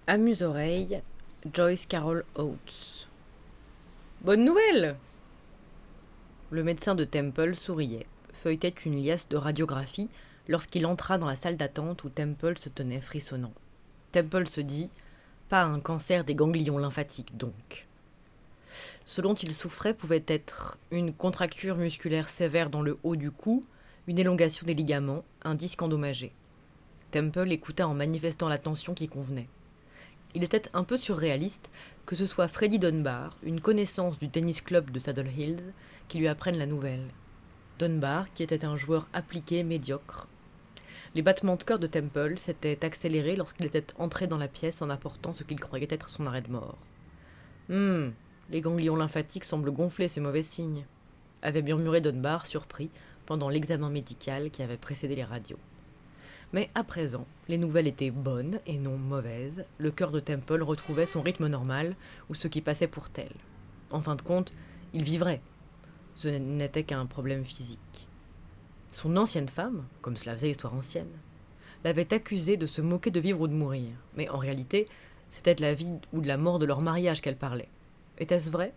Amuse-oreille, Joyce Carol Oates. Bonne nouvelle! Le médecin de Temple souriait, feuilletait une liasse de radiographie lorsqu'il entra dans la salle d'attente où Temple se tenait frissonnant. Temple se dit « Pas un cancer des ganglions lymphatiques, donc ». Ce dont il souffrait pouvait être une contracture musculaire sévère dans le haut du cou, une élongation des ligaments, un disque endommagé. Temple écouta en manifestant l'attention qui convenait. Il était un peu surréaliste que ce soit Freddie Dunbar, une connaissance du tennis club de Saddle Hills, qui lui apprenne la nouvelle. Dunbar, qui était un joueur appliqué médiocre. Les battements de cœur de Temple s'étaient accélérés lorsqu'il était entré dans la pièce en apportant ce qu'il croyait être son arrêt de mort. Les ganglions lymphatiques semblent gonfler, c'est mauvais signe, avait murmuré Dunbar, surpris, pendant l'examen médical qui avait précédé les radios. Mais à présent, les nouvelles étaient bonnes et non mauvaises, le cœur de Temple retrouvait son rythme normal, ou ce qui passait pour tel. En fin de compte, il vivrait. Ce n'était qu'un problème physique. Son ancienne femme, comme cela faisait histoire ancienne, l'avait accusé de se moquer de vivre ou de mourir, mais en réalité, c'était de la vie ou de la mort de leur mariage qu'elle parlait. Était-ce vrai?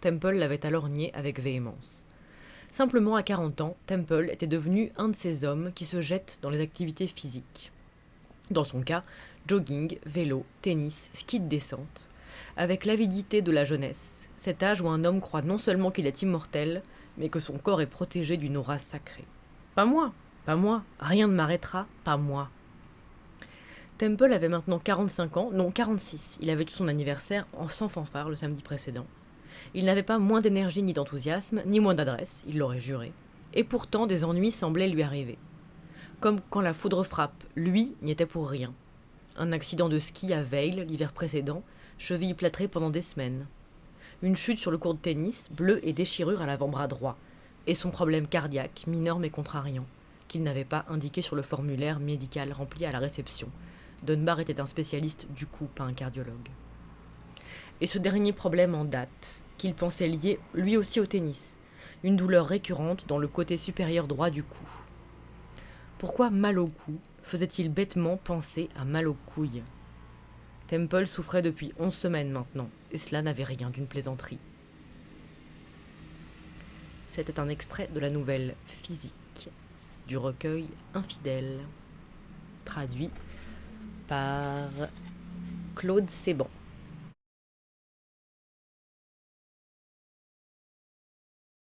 Temple l'avait alors nié avec véhémence. Simplement, à 40 ans, Temple était devenu un de ces hommes qui se jettent dans les activités physiques. Dans son cas, jogging, vélo, tennis, ski de descente. Avec l'avidité de la jeunesse, cet âge où un homme croit non seulement qu'il est immortel, mais que son corps est protégé d'une aura sacrée. Pas moi, rien ne m'arrêtera, pas moi. Temple avait maintenant 45 ans, non 46, il avait eu son anniversaire sans fanfare le samedi précédent. Il n'avait pas moins d'énergie ni d'enthousiasme, ni moins d'adresse, il l'aurait juré. Et pourtant, des ennuis semblaient lui arriver. Comme quand la foudre frappe, lui n'y était pour rien. Un accident de ski à Vail l'hiver précédent, cheville plâtrée pendant des semaines. Une chute sur le court de tennis, bleue et déchirure à l'avant-bras droit. Et son problème cardiaque, mineur mais contrariant, qu'il n'avait pas indiqué sur le formulaire médical rempli à la réception. Dunbar était un spécialiste du cou, pas un cardiologue. Et ce dernier problème en date, qu'il pensait lié lui aussi au tennis, une douleur récurrente dans le côté supérieur droit du cou. Pourquoi mal au cou faisait-il bêtement penser à mal aux couilles? Temple souffrait depuis 11 semaines maintenant, et cela n'avait rien d'une plaisanterie. C'était un extrait de la nouvelle Physique, du recueil Infidèle, traduit par Claude Séban.